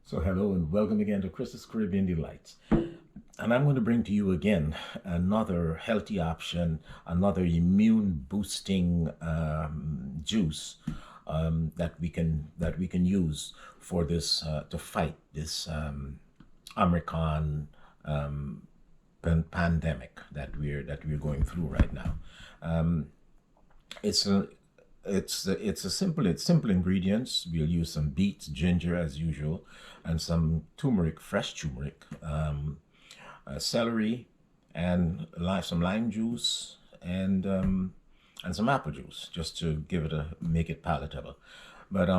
So hello and welcome again to Chris's Caribbean Delights. And I'm going to bring to you again another healthy option, another immune boosting juice that we can use for this to fight this Omicron pandemic that we're going through right now. It's a it's simple ingredients. We'll use some beets, ginger as usual, and some turmeric, fresh turmeric, celery, and some lime juice, and some apple juice, just to make it palatable. But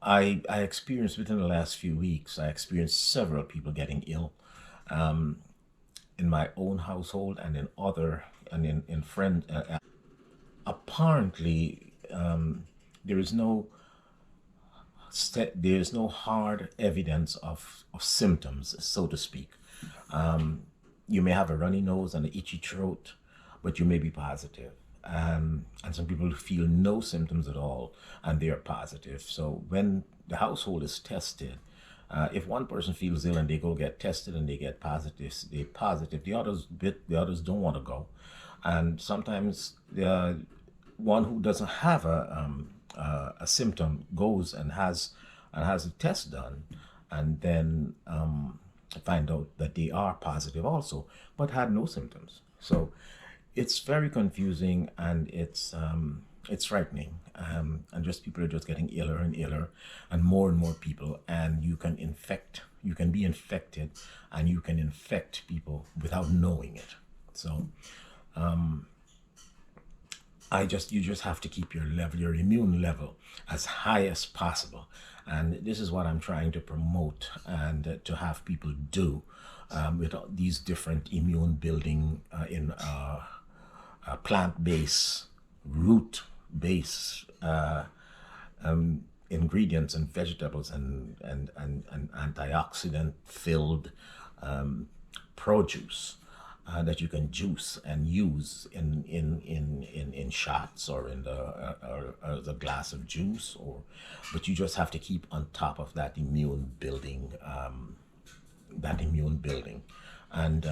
I experienced within the last few weeks, I experienced several people getting ill in my own household and in other and in friend. Apparently, there is no there is no hard evidence of symptoms, so to speak. You may have a runny nose and an itchy throat, but you may be positive. And some people feel no symptoms at all, and they are positive. So when the household is tested, if one person feels ill and they go get tested and they get positive, the others don't want to go, and sometimes the one who doesn't have a symptom goes and has a test done, and then find out that they are positive also, but had no symptoms. So it's very confusing, and it's frightening, and just people are just getting iller and iller, and more people, and you can be infected, and you can infect people without knowing it. So you just have to keep your immune level as high as possible, and this is what I'm trying to promote and to have people do with all these different immune building in plant-based, root-based ingredients and vegetables and antioxidant filled produce that you can juice and use in shots, or in the glass of juice, but you just have to keep on top of that immune building, and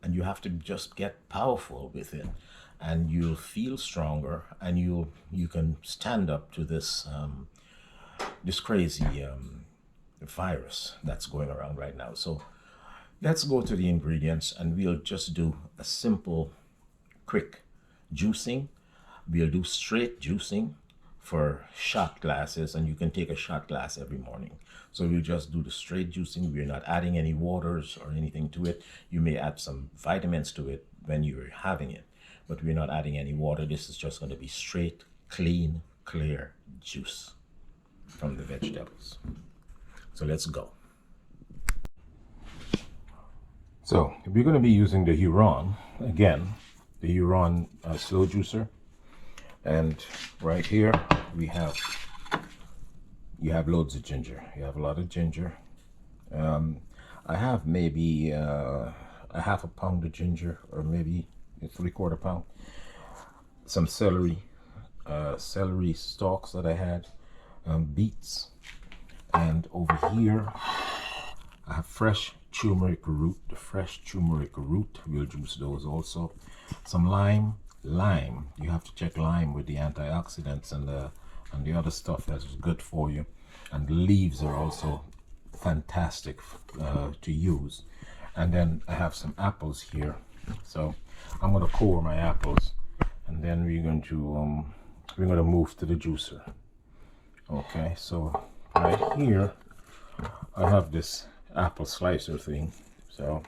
you have to just get powerful with it, and you'll feel stronger, and you can stand up to this crazy virus that's going around right now. So let's go to the ingredients, and we'll just do a simple, quick juicing. We'll do straight juicing for shot glasses, and you can take a shot glass every morning. So we'll just do the straight juicing. We're not adding any waters or anything to it. You may add some vitamins to it when you're having it, but we're not adding any water. This is just going to be straight, clean, clear juice from the vegetables. So let's go. So we're going to be using the Huron again, the Huron slow juicer, and right here you have loads of ginger. You have a lot of ginger. I have maybe a half a pound of ginger, or maybe a 3/4 pound. Some celery stalks that I had, beets, and over here I have fresh turmeric root. The fresh turmeric root, we'll juice those also. Some lime. You have to check lime with the antioxidants and the other stuff that's good for you. And the leaves are also fantastic to use. And then I have some apples here. So I'm going to core my apples, and then we're going to move to the juicer. Okay, so right here I have this apple slicer thing, so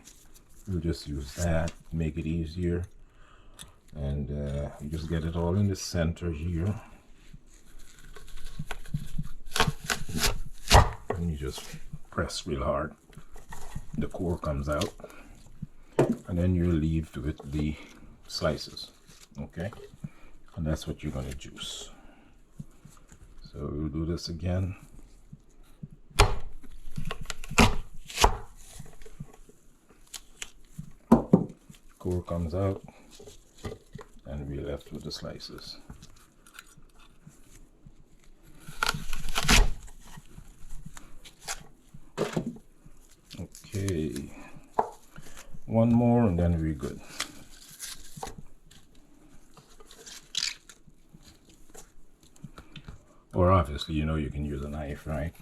we'll just use that, make it easier, and you just get it all in the center here, and you just press real hard. The core comes out, and then you're left with the slices. Okay, and that's what you're going to juice. So we'll do this again. Core comes out, and we're left with the slices. One more and then we're good. Or obviously, you know, you can use a knife, right?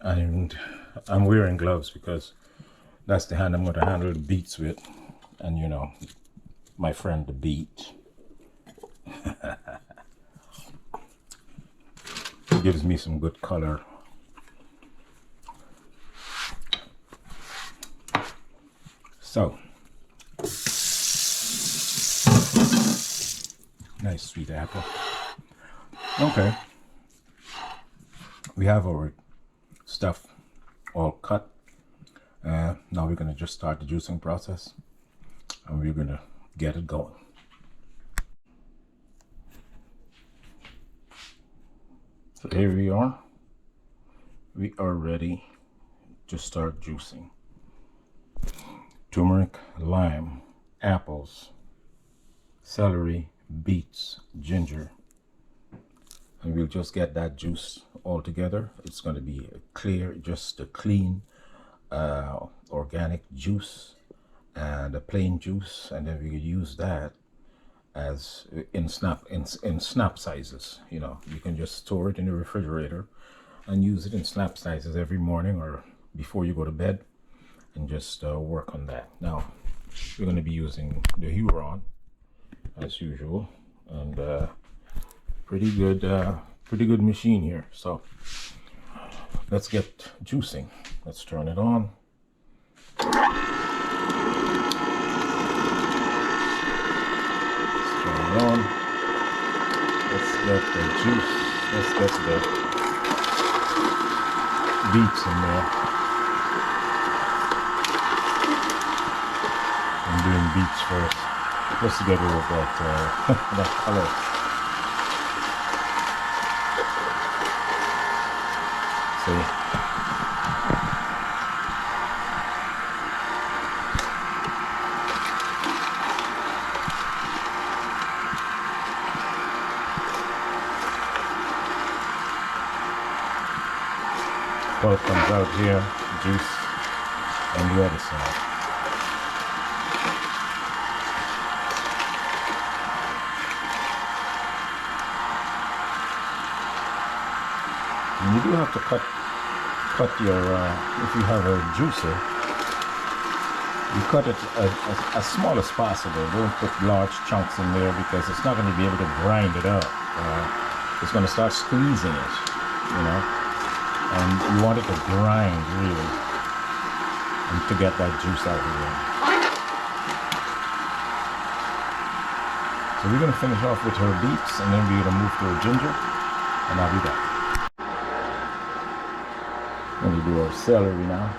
And I'm wearing gloves because that's the hand I'm going to handle the beets with. And you know, my friend the beet gives me some good color. So, nice sweet apple. Okay, we have our stuff all cut. Now we're going to just start the juicing process and we're going to get it going. So here we are. We are ready to start juicing. Turmeric, lime, apples, celery, beets, ginger. And we'll just get that juice all together. It's going to be a clear, just a clean, organic juice and a plain juice. And then we use that as in snap sizes. You know, you can just store it in the refrigerator and use it in snap sizes every morning or before you go to bed, and just work on that. Now we're going to be using the Huron as usual, and pretty good machine here. So let's get juicing. Let's turn it on. Let's get the juice. Let's get the beets in there. I'm doing beets first, just to get rid of that that color. See. Pulp comes out here, juice on the other side. And you do have to cut your, if you have a juicer, you cut it as small as possible. Don't put large chunks in there because it's not going to be able to grind it up. It's going to start squeezing it, you know. And you want it to grind really, and to get that juice out of there. So we're going to finish off with her beets, and then we're going to move to her ginger, and I'll be back. We're going to do our celery now.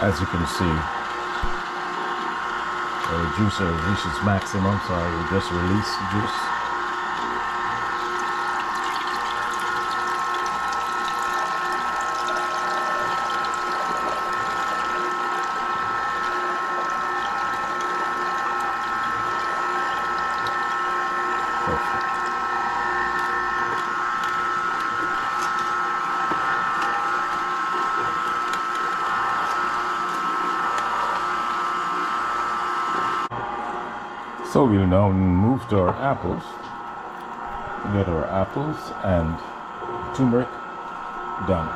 As you can see, the juicer reaches maximum, so I will just release the juice. Perfect. So we'll now move to our apples. We get our apples and turmeric done.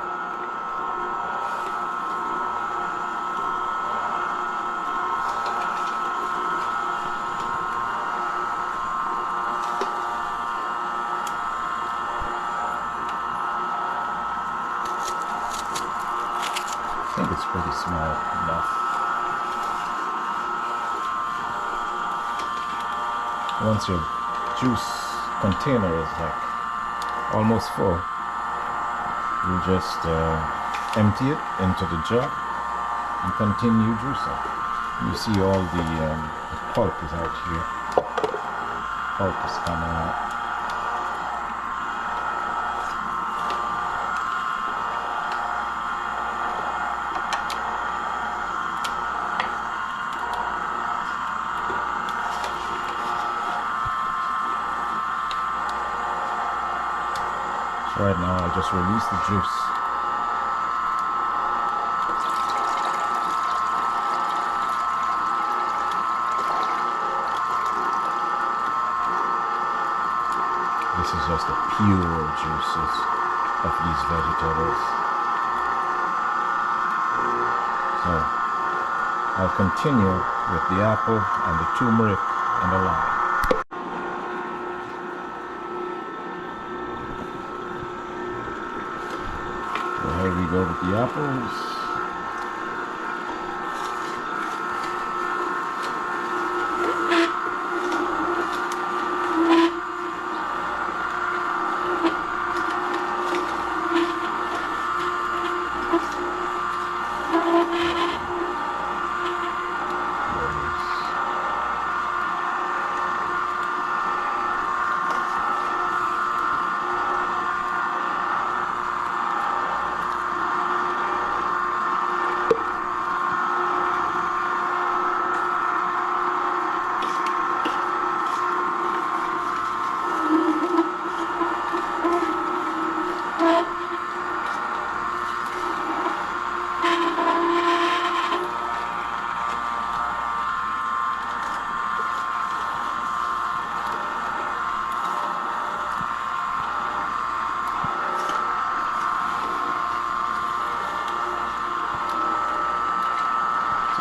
I think it's pretty small enough. Once your juice container is like almost full, you just empty it into the jar and continue juicing. You see all the pulp is out here. Pulp is coming out. Right now I just release the juice. This is just the pure juices of these vegetables. So I'll continue with the apple and the turmeric and the lime. Here we go with the apples.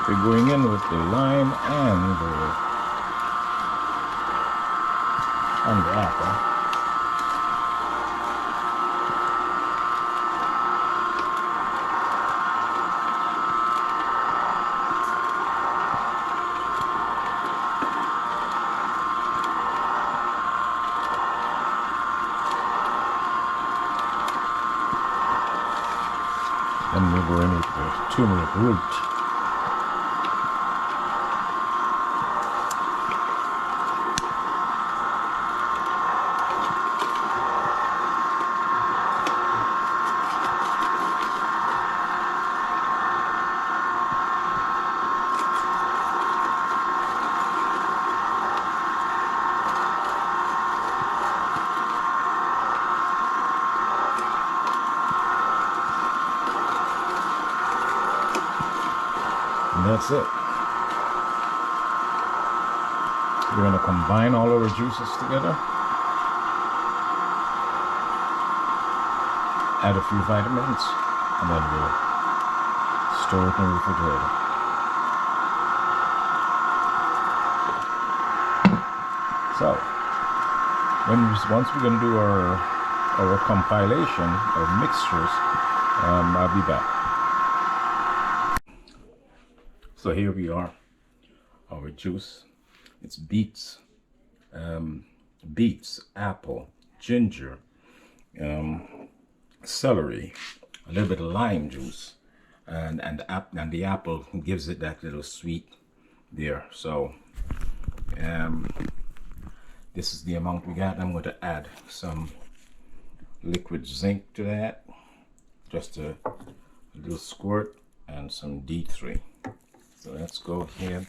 We're going in with the lime and the apple. Then we're going with the turmeric root. And that's it. We're going to combine all our juices together. Add a few vitamins, and then we'll store it in the refrigerator. So, once we're going to do our compilation of mixtures, I'll be back. So here we are, our juice. It's beets, apple, ginger, celery, a little bit of lime juice, and the apple gives it that little sweet there. So this is the amount we got. I'm going to add some liquid zinc to that, just a little squirt, and some D3. So let's go ahead.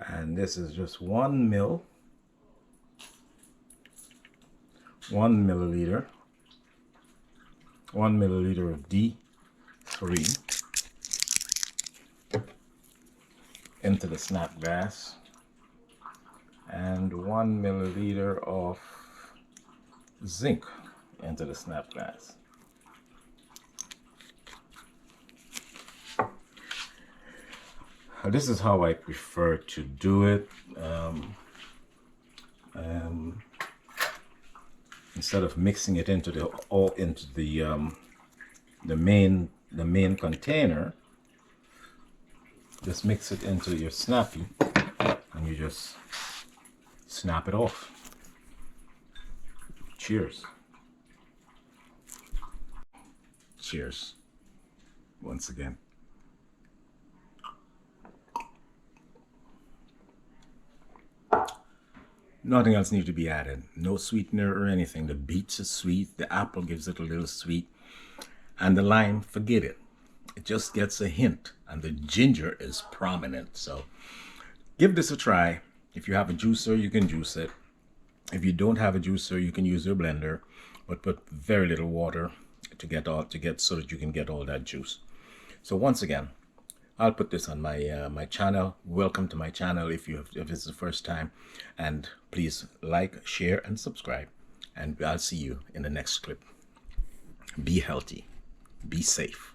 And this is just 1 milliliter of D3 into the snap glass, and 1 milliliter of zinc into the snap glass. This is how I prefer to do it. Instead of mixing it into the main container, just mix it into your snappy, and you just snap it off. Cheers. Cheers. Once again. Nothing else needs to be added. No sweetener or anything. The beets is sweet. The apple gives it a little sweet. And the lime, forget it. It just gets a hint. And the ginger is prominent. So give this a try. If you have a juicer, you can juice it. If you don't have a juicer, you can use your blender. But put very little water so that you can get all that juice. So once again, I'll put this on my my channel. Welcome to my channel if it's the first time, and please like, share, and subscribe. And I'll see you in the next clip. Be healthy, be safe.